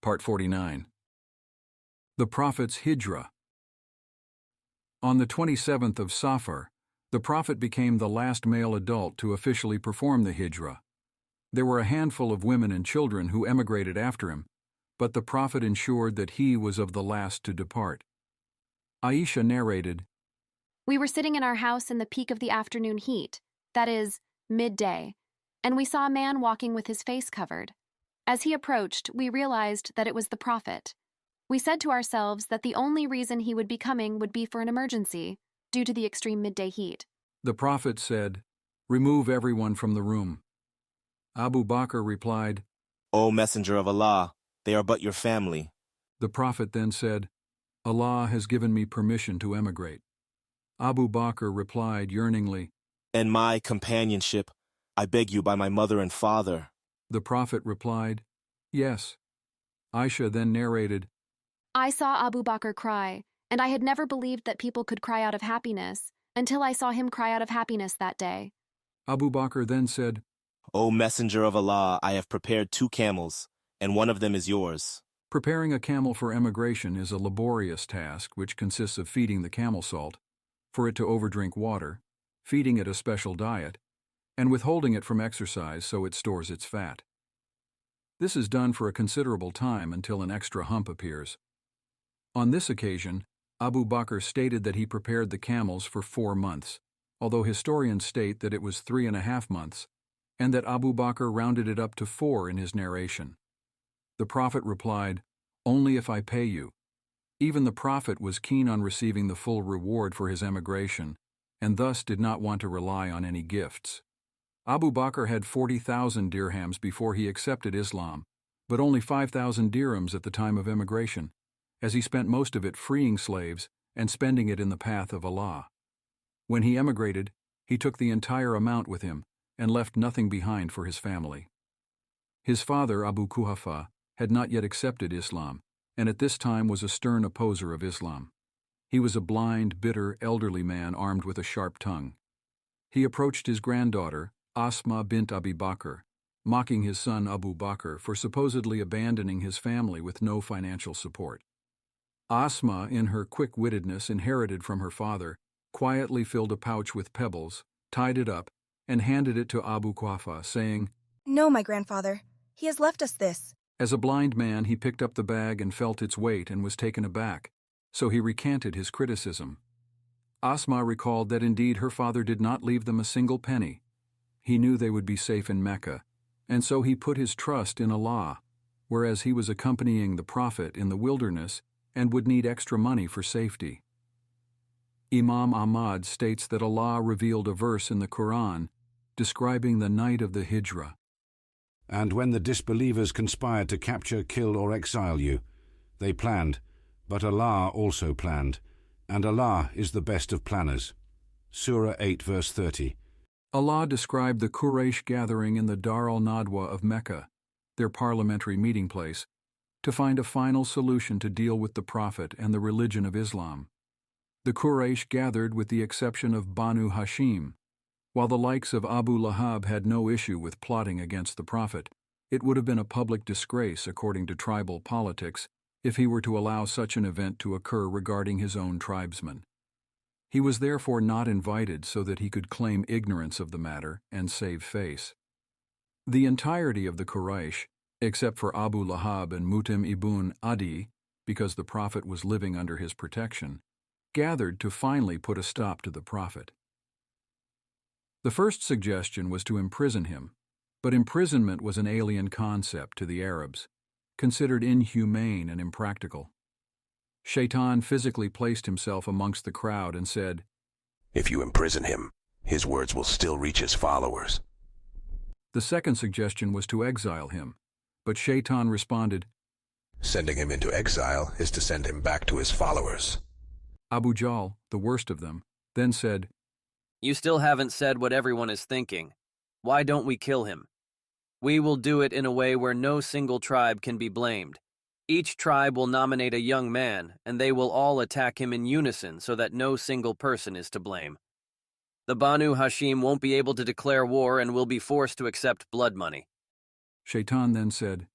Part 49. The Prophet's Hijrah. On the 27th of Safar, the Prophet became the last male adult to officially perform the Hijrah. There were a handful of women and children who emigrated after him, but the Prophet ensured that he was of the last to depart. Aisha narrated, "We were sitting in our house in the peak of the afternoon heat, that is, midday, and we saw a man walking with his face covered. As he approached, we realized that it was the Prophet. We said to ourselves that the only reason he would be coming would be for an emergency, due to the extreme midday heat. The Prophet said, 'Remove everyone from the room.' Abu Bakr replied, 'O Messenger of Allah, they are but your family.' The Prophet then said, 'Allah has given me permission to emigrate.' Abu Bakr replied yearningly, 'And my companionship, I beg you by my mother and father.' The Prophet replied, 'Yes.' Aisha then narrated, I saw Abu Bakr cry, and I had never believed that people could cry out of happiness, until I saw him cry out of happiness that day. Abu Bakr then said, 'O Messenger of Allah, I have prepared 2 camels, and one of them is yours.' Preparing a camel for emigration is a laborious task which consists of feeding the camel salt, for it to overdrink water, feeding it a special diet, and withholding it from exercise so it stores its fat. This is done for a considerable time until an extra hump appears. On this occasion, Abu Bakr stated that he prepared the camels for 4 months, although historians state that it was 3.5 months, and that Abu Bakr rounded it up to 4 in his narration. The Prophet replied, 'Only if I pay you.' Even the Prophet was keen on receiving the full reward for his emigration, and thus did not want to rely on any gifts. Abu Bakr had 40,000 dirhams before he accepted Islam, but only 5,000 dirhams at the time of emigration, as he spent most of it freeing slaves and spending it in the path of Allah. When he emigrated, he took the entire amount with him and left nothing behind for his family. His father, Abu Kuhafa, had not yet accepted Islam, and at this time was a stern opposer of Islam. He was a blind, bitter, elderly man armed with a sharp tongue. He approached his granddaughter, Asma bint Abi Bakr, mocking his son Abu Bakr for supposedly abandoning his family with no financial support. Asma, in her quick-wittedness inherited from her father, quietly filled a pouch with pebbles, tied it up, and handed it to Abu Kuhafa, saying, "No, my grandfather. He has left us this." As a blind man, he picked up the bag and felt its weight and was taken aback, so he recanted his criticism. Asma recalled that indeed her father did not leave them a single penny. He knew they would be safe in Mecca, and so he put his trust in Allah, whereas he was accompanying the Prophet in the wilderness and would need extra money for safety. Imam Ahmad states that Allah revealed a verse in the Quran describing the night of the Hijrah. "And when the disbelievers conspired to capture, kill, or exile you, they planned, but Allah also planned, and Allah is the best of planners." Surah 8, verse 30. Allah described the Quraysh gathering in the Dar al-Nadwa of Mecca, their parliamentary meeting place, to find a final solution to deal with the Prophet and the religion of Islam. The Quraysh gathered with the exception of Banu Hashim. While the likes of Abu Lahab had no issue with plotting against the Prophet, it would have been a public disgrace according to tribal politics if he were to allow such an event to occur regarding his own tribesmen. He was therefore not invited so that he could claim ignorance of the matter and save face. The entirety of the Quraysh, except for Abu Lahab and Mutim ibn Adi, because the Prophet was living under his protection, gathered to finally put a stop to the Prophet. The first suggestion was to imprison him, but imprisonment was an alien concept to the Arabs, considered inhumane and impractical. Shaitan physically placed himself amongst the crowd and said, "If you imprison him, his words will still reach his followers." The second suggestion was to exile him, but Shaitan responded, "Sending him into exile is to send him back to his followers." Abu Jahl, the worst of them, then said, "You still haven't said what everyone is thinking. Why don't we kill him? We will do it in a way where no single tribe can be blamed. Each tribe will nominate a young man, and they will all attack him in unison so that no single person is to blame. The Banu Hashim won't be able to declare war and will be forced to accept blood money." Shaitan then said,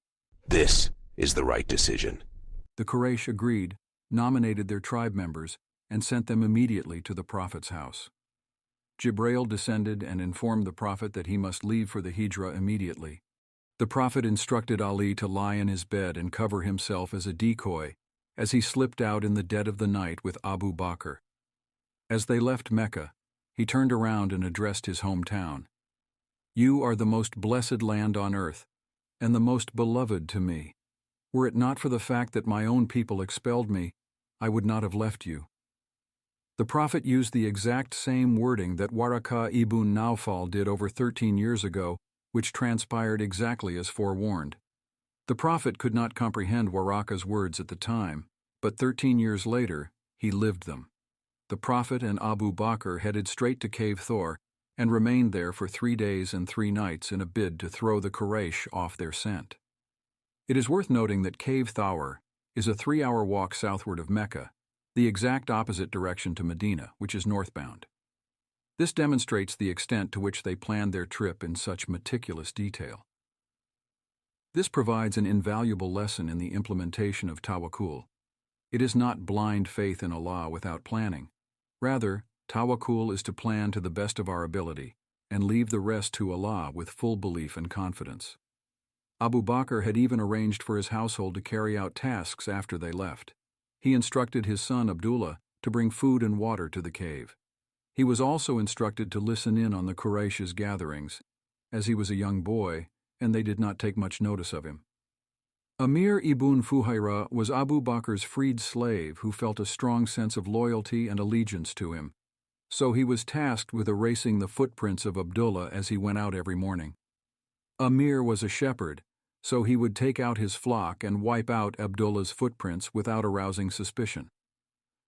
"This is the right decision. The Quraysh agreed, nominated their tribe members, and sent them immediately to the Prophet's house. Jibreel descended and informed the Prophet that he must leave for the Hijrah immediately. The Prophet instructed Ali to lie in his bed and cover himself as a decoy as he slipped out in the dead of the night with Abu Bakr. As they left Mecca, he turned around and addressed his hometown. "You are the most blessed land on earth, and the most beloved to me. Were it not for the fact that my own people expelled me, I would not have left you." The Prophet used the exact same wording that Waraka ibn Nawfal did over 13 years ago, which transpired exactly as forewarned. The Prophet could not comprehend Waraka's words at the time, but 13 years later, he lived them. The Prophet and Abu Bakr headed straight to Cave Thor and remained there for 3 days and 3 nights in a bid to throw the Quraysh off their scent. It is worth noting that Cave Thawr is a 3-hour walk southward of Mecca, the exact opposite direction to Medina, which is northbound. This demonstrates the extent to which they planned their trip in such meticulous detail. This provides an invaluable lesson in the implementation of tawakkul. It is not blind faith in Allah without planning. Rather, tawakkul is to plan to the best of our ability and leave the rest to Allah with full belief and confidence. Abu Bakr had even arranged for his household to carry out tasks after they left. He instructed his son Abdullah to bring food and water to the cave. He was also instructed to listen in on the Quraysh's gatherings, as he was a young boy and they did not take much notice of him. Amir ibn Fuhaira was Abu Bakr's freed slave who felt a strong sense of loyalty and allegiance to him, so he was tasked with erasing the footprints of Abdullah as he went out every morning. Amir was a shepherd, so he would take out his flock and wipe out Abdullah's footprints without arousing suspicion.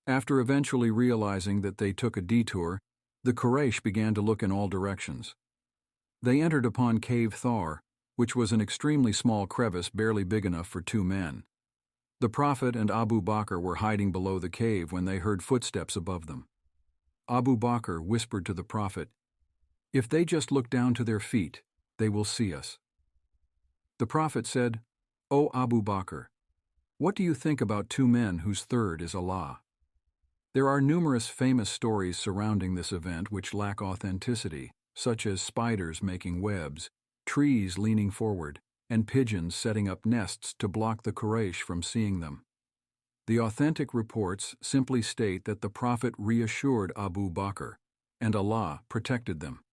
After eventually realizing that they took a detour, the Quraysh began to look in all directions. They entered upon Cave Thawr, which was an extremely small crevice barely big enough for 2 men. The Prophet and Abu Bakr were hiding below the cave when they heard footsteps above them. Abu Bakr whispered to the Prophet, "If they just look down to their feet, they will see us." The Prophet said, "O Abu Bakr, what do you think about 2 men whose third is Allah?" There are numerous famous stories surrounding this event which lack authenticity, such as spiders making webs, trees leaning forward, and pigeons setting up nests to block the Quraysh from seeing them. The authentic reports simply state that the Prophet reassured Abu Bakr, and Allah protected them.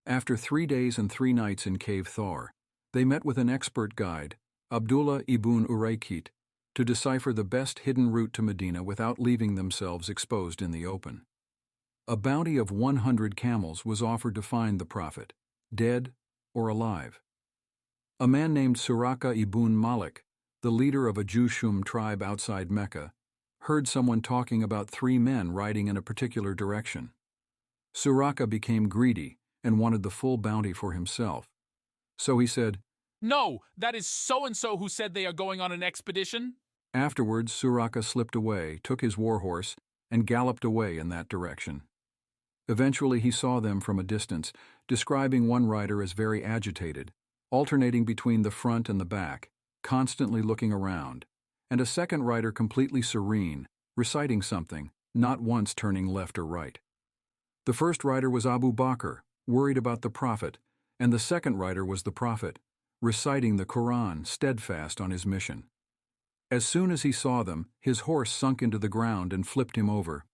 After 3 days and 3 nights in Cave Thawr, they met with an expert guide, Abdullah ibn Uraykit, to decipher the best hidden route to Medina without leaving themselves exposed in the open. A bounty of 100 camels was offered to find the Prophet, dead or alive. A man named Suraka ibn Malik, the leader of a Jushum tribe outside Mecca, heard someone talking about 3 men riding in a particular direction. Suraka became greedy and wanted the full bounty for himself. So he said, "No, that is so-and-so who said they are going on an expedition." Afterwards, Suraka slipped away, took his warhorse, and galloped away in that direction. Eventually he saw them from a distance, describing one rider as very agitated, alternating between the front and the back, constantly looking around, and a second rider completely serene, reciting something, not once turning left or right. The first rider was Abu Bakr, worried about the Prophet, and the second rider was the Prophet, reciting the Quran, steadfast on his mission. As soon as he saw them, his horse sunk into the ground and flipped him over,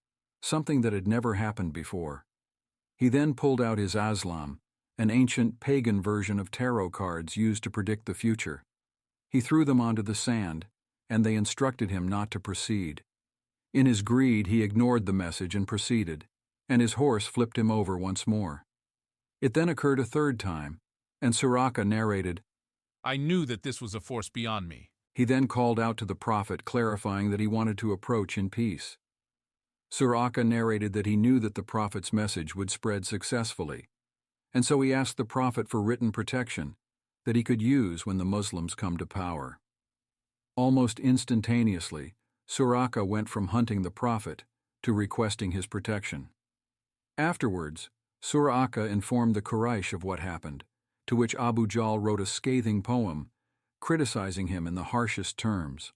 something that had never happened before. He then pulled out his Aslam, an ancient pagan version of tarot cards used to predict the future. He threw them onto the sand, and they instructed him not to proceed. In his greed, he ignored the message and proceeded, and his horse flipped him over once more. It then occurred a third time, and Suraka narrated, "I knew that this was a force beyond me." He then called out to the Prophet, clarifying that he wanted to approach in peace. Suraka narrated that he knew that the Prophet's message would spread successfully, and so he asked the Prophet for written protection that he could use when the Muslims come to power. Almost instantaneously, Suraka went from hunting the Prophet to requesting his protection. Afterwards, Suraka informed the Quraysh of what happened, to which Abu Jahl wrote a scathing poem criticizing him in the harshest terms.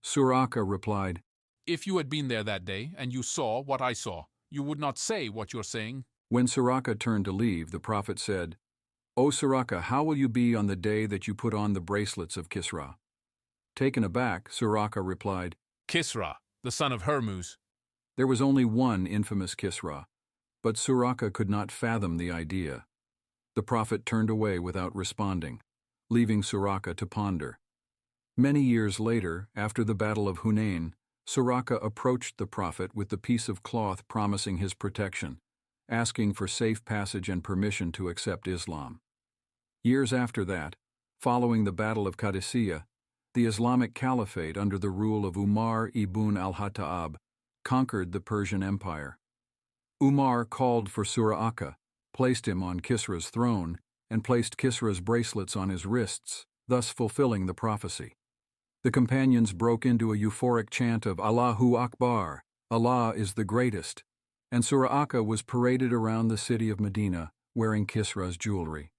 Seerah replied, If you had been there that day and you saw what I saw, you would not say what you're saying. When Seerah turned to leave, the prophet said, O Seerah, how will you be on the day that you put on the bracelets of Kisra? Taken aback, Seerah replied, Kisra, the son of Hermuz. There was only one infamous Kisra, but Seerah could not fathom the idea. The prophet turned away without responding, leaving Seerah to ponder. Many years later, after the Battle of Hunain, Seerah approached the prophet with the piece of cloth promising his protection, asking for safe passage and permission to accept Islam. Years after that, following the Battle of Qadisiyah, the Islamic Caliphate under the rule of Umar ibn al-Khattab conquered the Persian Empire. Umar called for Seerah, placed him on Kisra's throne, and placed Kisra's bracelets on his wrists, thus fulfilling the prophecy. The companions broke into a euphoric chant of Allahu Akbar, Allah is the greatest, and Seerah was paraded around the city of Medina wearing Kisra's jewelry.